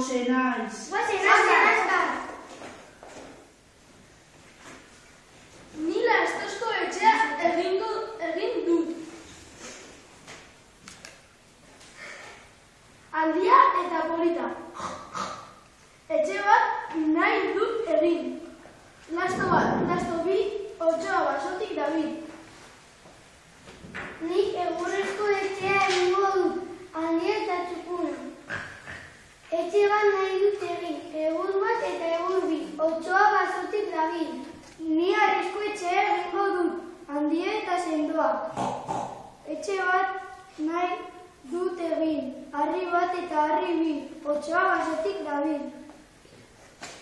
Gose naiz. Ni lastozko etxea egin dut. Handia eta polita. Etxe bat nahi dut egin. Lasto bat, lasto bi, otsoa basotik dabil. Nik egurrezko etxea egingo dut, handia eta txukuna. Etxe bat nahi dut egin, egur bat eta egur bi, otsoa basotik dabil. Ni harrizko etxea egingo dut, handia eta sendoa. Etxe bat nahi dut egin, harri bat eta harri bi, otsoa basotik dabil.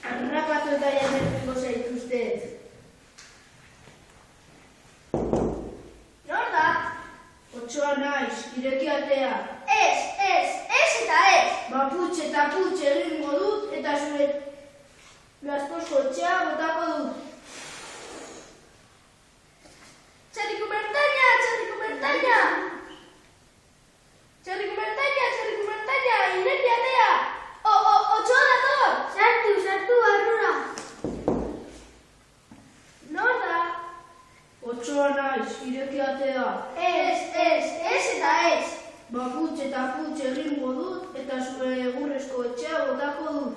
Harrapatu eta jamertuko zaituzte. Nor da? Otsoa naiz, ireki atea. Ez eta ez. Putz eta putz egingo dut eta zure lastozko etxea botako dut. Txerriko bertaina! Ireki atea! Otsoa dator! Sartu, barrura. Nor da? Otsoa naiz, ireki atea. Ez eta ez. Putz eta putz egingo dut eta zure egurrezko etxea botako dut.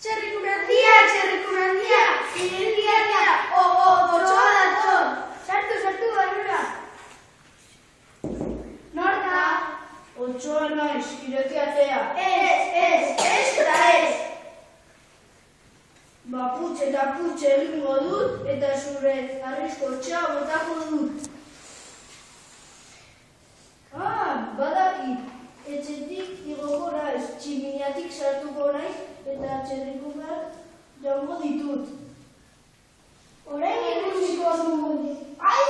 Txerriko mendia! Ireki atea! Otsoa dator! Sartu, barrura. Nor da? Otsoa naiz, ireki atea. Ez eta ez. Putz eta putz egingo dut eta zure harrizko etxea botako dut. Badakit, etxetik igoko naiz, tximiniatik sartuko naiz eta txerrikuak jango ditut. Orain ikusiko dugu. Ai!